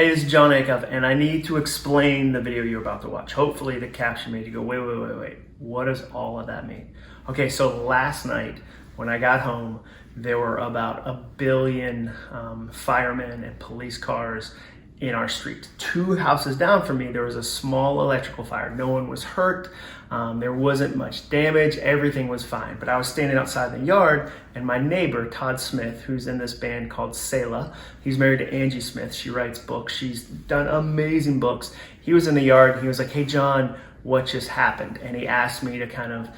Hey, this is John Acuff, and I need to explain the video you're about to watch. Hopefully the caption made you go, wait. What does all of that mean? Okay, so last night when I got home, there were about 1 billion firemen and police cars in our street. 2 houses down from me, there was a small electrical fire. No one was hurt. There wasn't much damage. Everything was fine. But I was standing outside the yard, and my neighbor, Todd Smith, who's in this band called Selah, he's married to Angie Smith. She writes books. She's done amazing books. He was in the yard. He was like, hey, John, what just happened? And he asked me to kind of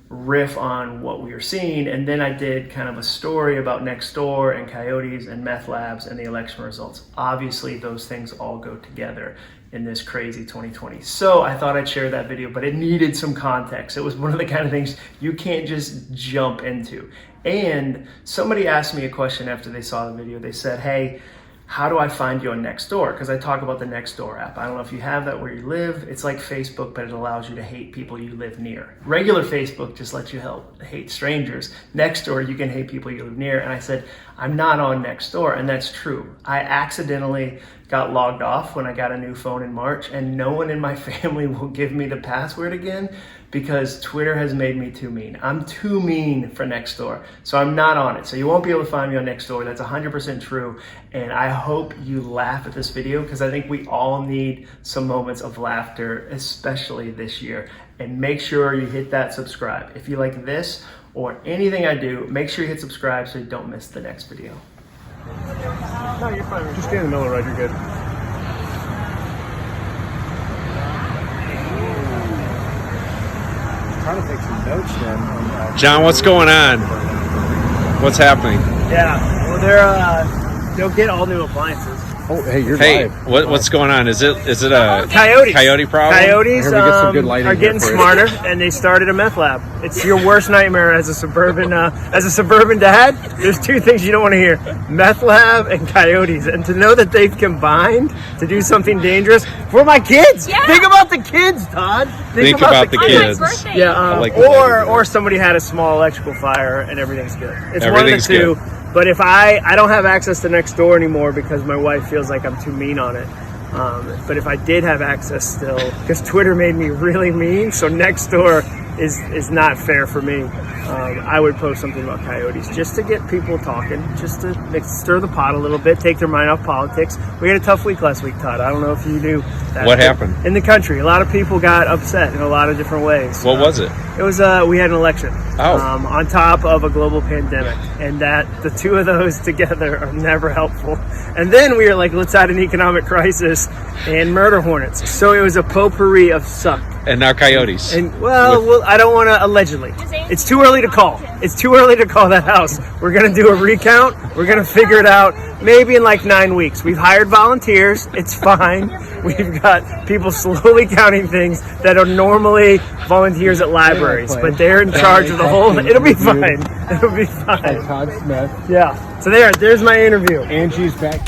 riff on what we were seeing, and then I did kind of a story about Nextdoor and Coyotes and Methlabs and the election results. Obviously, those things all go together in this crazy 2020. So I thought I'd share that video, but it needed some context. It was one of the kind of things you can't just jump into. And somebody asked me a question after they saw the video. They said, hey, how do I find you on Nextdoor? Because I talk about the Nextdoor app. I don't know if you have that where you live. It's like Facebook, but it allows you to hate people you live near. Regular Facebook just lets you hate strangers. Nextdoor, you can hate people you live near. And I said, I'm not on Nextdoor, and that's true. I accidentally got logged off when I got a new phone in March, and no one in my family will give me the password again because Twitter has made me too mean. I'm too mean for Nextdoor, so I'm not on it. So you won't be able to find me on Nextdoor. That's 100% true, and I hope you laugh at this video because I think we all need some moments of laughter, especially this year. And make sure you hit that subscribe. If you like this or anything I do, make sure you hit subscribe so you don't miss the next video. No, you're fine. Just stay in the middle, right? You're good. I'm trying to take some notes then. John, what's going on? What's happening? Yeah, well, they'll get all new appliances. Oh, hey, you're Hey, live. what's going on? Is it a Coyotes. coyote problem? Coyotes Here, we get some good lighting are here getting for you. smarter, and they started a meth lab. It's your worst nightmare as a suburban dad. There's 2 things you don't want to hear: meth lab and coyotes. And to know that they've combined to do something dangerous for my kids. Yeah. Think about the kids, Todd. Think about the On kids. my birthday. Yeah, I like the or somebody had a small electrical fire and everything's good. It's Everything's one of the 2. good. But if I don't have access to Nextdoor anymore because my wife feels like I'm too mean on it. But if I did have access still, because Twitter made me really mean, so Nextdoor is not fair for me. I would post something about coyotes just to get people talking, just to stir the pot a little bit, take their mind off politics. We had a tough week last week, Todd. I don't know if you knew that. What happened? In the country, a lot of people got upset in a lot of different ways. What was it? It was we had an election on top of a global pandemic, and that the 2 of those together are never helpful. And then we were like, let's add an economic crisis and murder hornets. So it was a potpourri of suck. And now coyotes. And well, I don't want to allegedly. It's too early to call. It's too early to call that house. We're gonna do a recount. We're gonna figure it out maybe in like 9 weeks. We've hired volunteers. It's fine. We've got people slowly counting things that are normally volunteers at libraries, but they're in charge of the whole. It'll be fine. It'll be fine. Todd Smith. Yeah. So there's my interview. Angie's back.